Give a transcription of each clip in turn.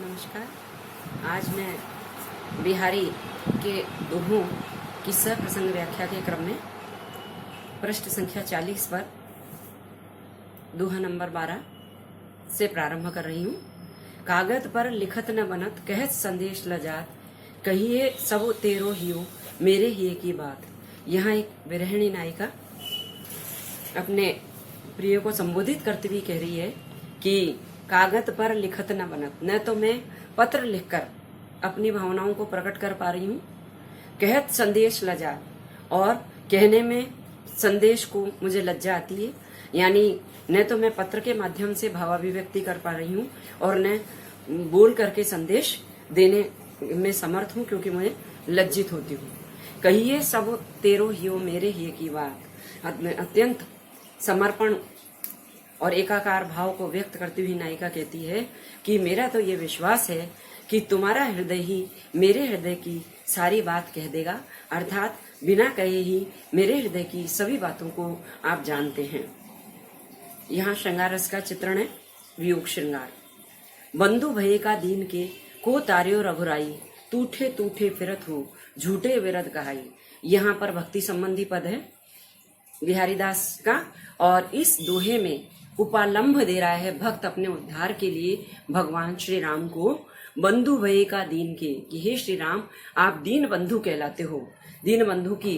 नमस्कार। आज मैं बिहारी के दोहों की सप्रसंग व्याख्या के क्रम में पृष्ठ संख्या 40 पर दोहा नंबर 12 से प्रारंभ कर रही हूँ। कागज पर लिखत न बनत, कहत संदेश लजात, कहिए सब तेरो हियो, मेरे हिये की बात। यहाँ एक विरहिणी नायिका अपने प्रिय को संबोधित करते हुए कह रही है कि कागज पर लिखत न बनत, न तो मैं पत्र लिखकर अपनी भावनाओं को प्रकट कर पा रही हूँ, कहत संदेश लजा, और कहने में संदेश को मुझे लज्जा आती है। यानी न तो मैं पत्र के माध्यम से भावाभिव्यक्ति कर पा रही हूँ और न बोल करके संदेश देने में समर्थ हूँ, क्योंकि मैं लज्जित होती हूँ। कहिए सब तेरो हियो, मेरे हिये की बात। अत्यंत समर्पण और एकाकार भाव को व्यक्त करती हुई नायिका कहती है कि मेरा तो ये विश्वास है कि तुम्हारा हृदय ही मेरे हृदय की सारी बात कह देगा, अर्थात बिना कहे ही मेरे हृदय की सभी बातों को आप जानते हैं। यहाँ श्रृंगार रस का चित्रण है, वियोग श्रृंगार। बंधु भये का दीन के, को तार्यो रघुराई, टूठे टूठे फिरत हो, झूठे विरद कहाई। यहाँ पर भक्ति संबंधी पद है बिहारीदास का, और इस दोहे में उपालंभ दे रहा है भक्त अपने उद्धार के लिए भगवान श्री राम को बंधु भये का दीन के, कि हे श्री राम, आप दीन बंधु कहलाते हो। दीन बंधु की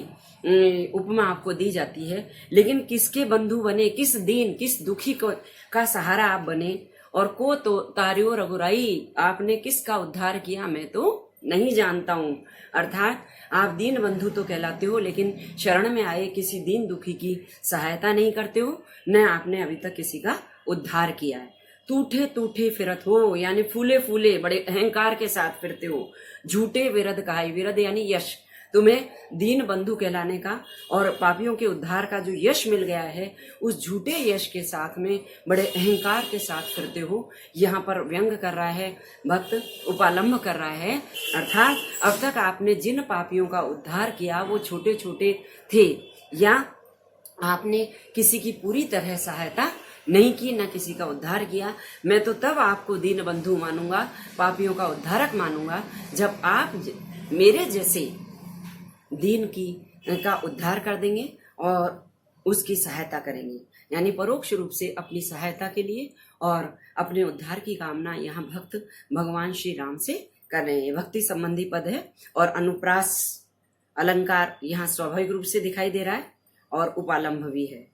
उपमा आपको दी जाती है, लेकिन किसके बंधु बने, किस दीन किस दुखी को का सहारा आप बने, और को तो तार्यो रघुराई, आपने किसका उद्धार किया मैं तो नहीं जानता हूँ। अर्थात आप दीन बंधु तो कहलाते हो, लेकिन शरण में आए किसी दीन दुखी की सहायता नहीं करते हो, न आपने अभी तक किसी का उद्धार किया है। टूठे टूठे फिरत हो, यानी फूले फूले बड़े अहंकार के साथ फिरते हो। झूठे विरद कहाई, विरद यानी यश, तुम्हें दीन बंधु कहलाने का और पापियों के उद्धार का जो यश मिल गया है, उस झूठे यश के साथ में बड़े अहंकार के साथ फिरते हो। यहाँ पर व्यंग कर रहा है भक्त, उपालंभ कर रहा है, अर्थात अब तक आपने जिन पापियों का उद्धार किया वो छोटे छोटे थे, या आपने किसी की पूरी तरह सहायता नहीं की, न किसी का उद्धार किया। मैं तो तब आपको दीन बंधु मानूंगा, पापियों का उद्धारक मानूंगा, जब आप मेरे जैसे दीन की का उद्धार कर देंगे और उसकी सहायता करेंगे। यानी परोक्ष रूप से अपनी सहायता के लिए और अपने उद्धार की कामना यहाँ भक्त भगवान श्री राम से कर रहे हैं। भक्ति संबंधी पद है और अनुप्रास अलंकार यहाँ स्वाभाविक रूप से दिखाई दे रहा है और उपालंभ भी है।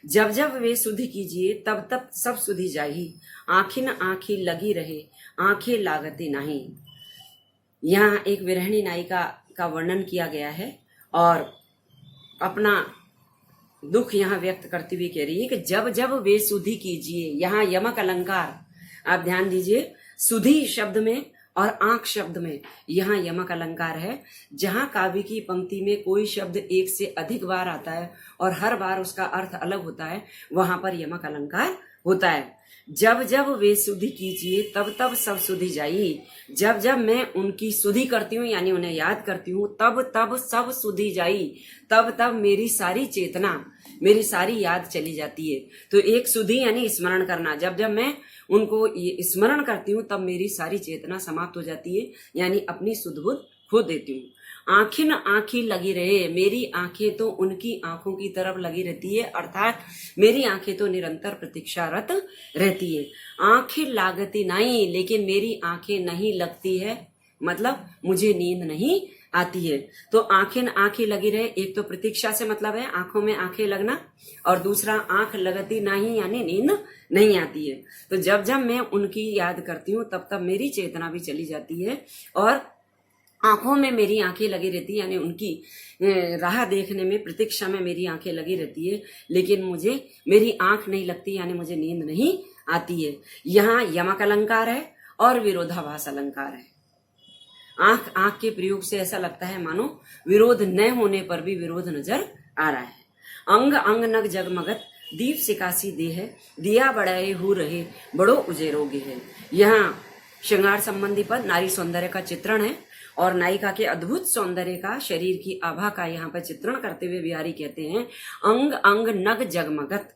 जब जब वे सुधि कीजिए, तब तब सब सुधि जाही, आँखिन आँखी लगी रहे, आंखें लागती नहीं। यहाँ एक विरहिणी नायिका का वर्णन किया गया है और अपना दुख यहाँ व्यक्त करती हुई कह रही है कि जब जब वे सुधि कीजिए। यहाँ यमक अलंकार आप ध्यान दीजिए, सुधि शब्द में और आंख शब्द में यहाँ यमक अलंकार है। जहां काव्य की पंक्ति में कोई शब्द एक से अधिक बार आता है और हर बार उसका अर्थ अलग होता है, वहां पर यमक अलंकार होता है। जब जब वे सुधि कीजिए, तब तब सब सुधि जाई। जब जब मैं उनकी सुधि करती हूँ, यानी उन्हें याद करती हूँ, तब तब सब सुधि जाई। तब तब मेरी सारी चेतना, मेरी सारी याद चली जाती है। तो एक सुधि यानी स्मरण करना, जब जब मैं उनको स्मरण करती हूँ तब मेरी सारी चेतना समाप्त हो जाती है, यानी अपनी सुध बुध खो देती हूँ। आंखिन आंखी लगी रहे, मेरी आंखें तो उनकी आंखों की तरफ लगी रहती है, अर्थात मेरी आंखें तो निरंतर प्रतीक्षारत रहती है। आंखें लागती नहीं, लेकिन मेरी आंखें नहीं लगती है, मतलब मुझे नींद नहीं आती है। तो आंखें आंखें लगी रहे, एक तो प्रतीक्षा से मतलब है आंखों में आंखें लगना, और दूसरा आंख लगती नहीं यानी नींद नहीं आती है। तो जब जब मैं उनकी याद करती हूँ तब तब मेरी चेतना भी चली जाती है और आंखों में मेरी आंखें लगी रहती है, यानी उनकी राह देखने में, प्रतीक्षा में मेरी आंखें लगी रहती है, लेकिन मुझे मेरी आंख नहीं लगती, यानी मुझे नींद नहीं आती है। यहाँ यमक अलंकार है और विरोधाभास अलंकार है। आंख आंख के प्रयोग से ऐसा लगता है मानो विरोध न होने पर भी विरोध नजर आ रहा है। अंग अंग नग जगमगत, दीप सिकासी देह, दिया बढ़ाए हु रहे, बड़ो उजेरोगे है। यहाँ श्रृंगार संबंधी पद नारी सौंदर्य का चित्रण है और नायिका के अद्भुत सौंदर्य का, शरीर की आभा का यहाँ पर चित्रण करते हुए बिहारी कहते हैं अंग अंग नग जगमगत।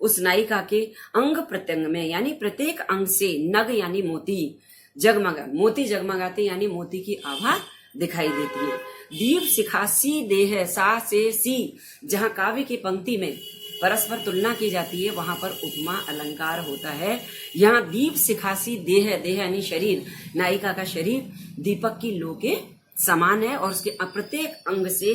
उस नायिका के अंग प्रत्यंग में, यानी प्रत्येक अंग से, नग यानी मोती, जगमगा, मोती जगमगाते यानी मोती की आभा दिखाई देती है। दीप सिखासी देह सा से सी, जहां काव्य की पंक्ति में परस्पर तुलना की जाती है वहां पर उपमा अलंकार होता है। यहाँ दीप सिखासी देह, देह यानी शरीर, नायिका का शरीर दीपक की लो के समान है और उसके प्रत्येक अंग से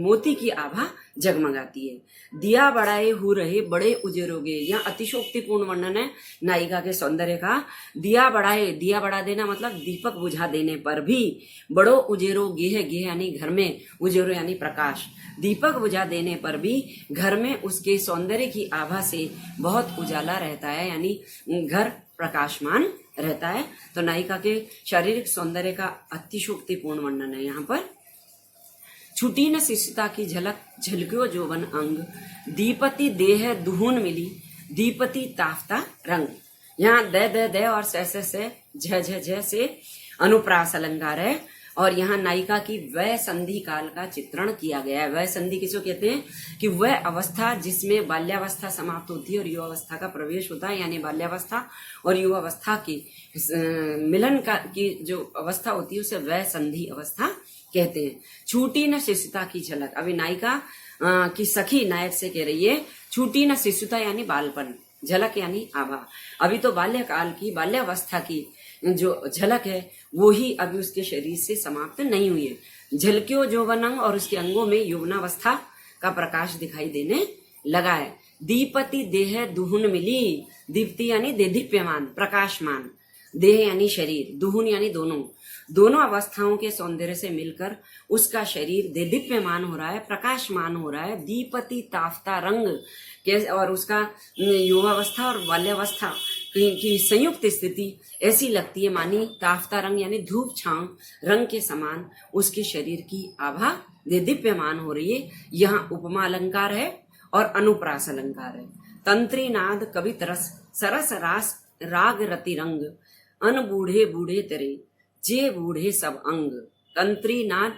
मोती की आभा जगमगाती है। दिया बढ़ाए हो रहे बड़े उजेरोगे, यहाँ अतिशोक्तिपूर्ण वर्णन है नायिका के सौंदर्य का। दिया बढ़ाए, दिया बढ़ा देना मतलब दीपक बुझा देने पर भी, बड़ो उजेरो गेह, गेह यानी घर में, उजेरो यानी प्रकाश, दीपक बुझा देने पर भी घर में उसके सौंदर्य की आभा से बहुत उजाला रहता है, यानी घर प्रकाशमान रहता है। तो नायिका के शारीरिक सौंदर्य का अतिशोक्तिपूर्ण वर्णन है यहाँ पर। छुटी न शिष्यता की झलक, झलक्यो जोवन अंग, दीपति देह दुहुन मिली, दीपति ताफ्ता रंग। यहाँ द और से झ से अनुप्रास अलंकार है और यहाँ नायिका की वह संधि काल का चित्रण किया गया है। वह संधि किसको कहते हैं कि वह अवस्था जिसमें बाल्यावस्था समाप्त होती है और युवावस्था का प्रवेश होता है, यानी बाल्यावस्था और युवावस्था की मिलन का की जो अवस्था होती है उसे वह संधि अवस्था कहते हैं। छूटी न शिष्यता की झलक, अभी नायिका की सखी नायक से कह रही है छूटी न शिष्यता यानी बालपन, झलक यानी आभा। अभी तो बाल्यकाल की, बाल्यावस्था की जो झलक है वो ही अभी उसके शरीर से समाप्त नहीं हुई है। झलक्यो यौवन अंग, और उसके अंगों में यौवनावस्था का प्रकाश दिखाई देने लगा है। दीपति देह दुहुन मिली, दीप्ति यानी देदीप्यमान, प्रकाशमान, देह यानी शरीर, दुहुन यानी दोनों, दोनों अवस्थाओं के सौंदर्य से मिलकर उसका शरीर देदीप्यमान हो रहा है, प्रकाशमान हो रहा है। दीपति ताफ्ता रंग, और उसका युवावस्था और बाल्यावस्था की संयुक्त स्थिति ऐसी लगती है मानी ताफ्ता रंग यानी धूप छांव रंग के समान उसके शरीर की आभा देदीप्यमान हो रही है। यहाँ उपमा अलंकार है और अनुप्रास अलंकार है। तंत्री नाद कवि तरस, सरस रास राग रति रंग, अन बूढ़े बूढ़े तेरे, जे बूढ़े सब अंग। तंत्री नाद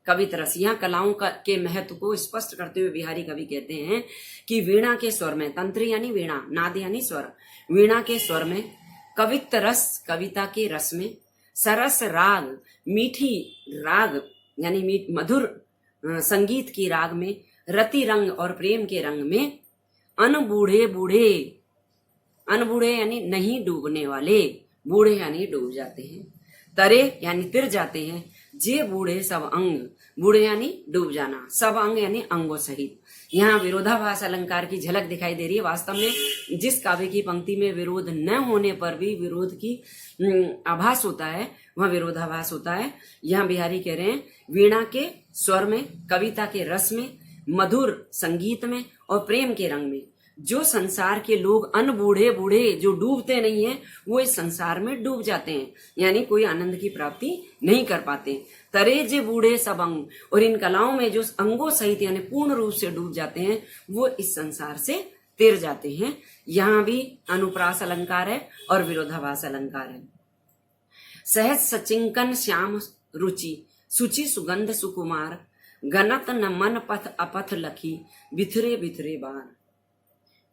कवि तरस, यहाँ कलाओं के महत्व को स्पष्ट करते हुए बिहारी कवि कहते हैं कि वीणा के स्वर में, तंत्री यानी वीणा, नाद यानी स्वर, वीणा के स्वर में, कवित रस कविता के रस में, सरस राग मीठी राग यानी मधुर संगीत की राग में, रति रंग और प्रेम के रंग में, अन बूढ़े बूढ़े, अन बूढ़े यानी नहीं डूबने वाले, बूढ़े यानी डूब जाते हैं, तरे यानी तिर जाते हैं, जे बूढ़े सब अंग, बूढ़े यानी डूब जाना, सब अंग यानी अंगों सहित। यहाँ विरोधाभास अलंकार की झलक दिखाई दे रही है। वास्तव में जिस काव्य की पंक्ति में विरोध न होने पर भी विरोध की आभास होता है वह विरोधाभास होता है। यहाँ बिहारी कह रहे हैं वीणा के स्वर में, कविता के रस में, मधुर संगीत में और प्रेम के रंग में जो संसार के लोग अन बूढ़े बूढ़े जो डूबते नहीं है वो इस संसार में डूब जाते हैं, यानी कोई आनंद की प्राप्ति नहीं कर पाते। तरे जे बूढ़े सब अंग, और इन कलाओं में जो अंगों सहित यानी पूर्ण रूप से डूब जाते हैं वो इस संसार से तिर जाते हैं। यहाँ भी अनुप्रास अलंकार है और विरोधाभास अलंकार है। सहज सचिंकन श्याम रुचि, सुचि सुगंध सुकुमार, गनत न मन पथ अपथ लखी, बिथरे बिथरे बार।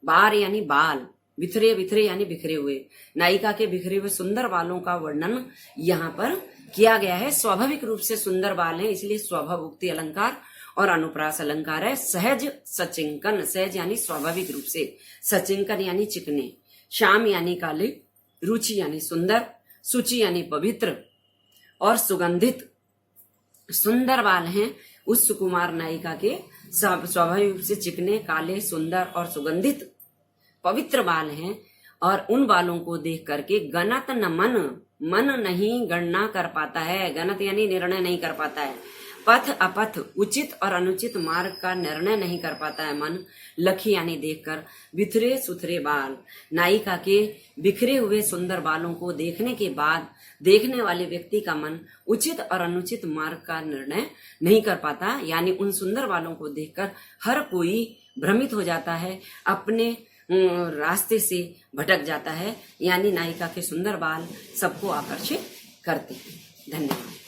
बार यानी बाल, बिथरे बिथरे यानी बिखरे हुए। नायिका के बिखरे हुए सुंदर बालों का वर्णन यहाँ पर किया गया है। स्वाभाविक रूप से सुंदर बाल हैं इसलिए स्वभावोक्ति अलंकार और अनुप्रास अलंकार है। सहज सचिंकन, सहज यानी स्वाभाविक रूप से, सचिंकन यानी चिकने, श्याम यानी काले, रुचि यानी सुंदर, सुचि यानी पवित्र और सुगंधित सुंदर बाल हैं उस सुकुमार नायिका के। स्वाभाविक रूप से चिकने, काले, सुंदर और सुगंधित पवित्र बाल हैं और उन बालों को देख करके गणत न मन, मन नहीं गणना कर पाता है, गणत यानी निर्णय नहीं कर पाता है, पथ अपथ उचित और अनुचित मार्ग का निर्णय नहीं कर पाता है मन, लखी यानी देखकर, बिथरे सुथरे बाल। नायिका के बिखरे हुए सुंदर बालों को देखने के बाद देखने वाले व्यक्ति का मन उचित और अनुचित मार्ग का निर्णय नहीं कर पाता, यानी उन सुंदर बालों को देखकर हर कोई भ्रमित हो जाता है, अपने रास्ते से भटक जाता है, यानी नायिका के सुंदर बाल सबको आकर्षित करते हैं। धन्यवाद।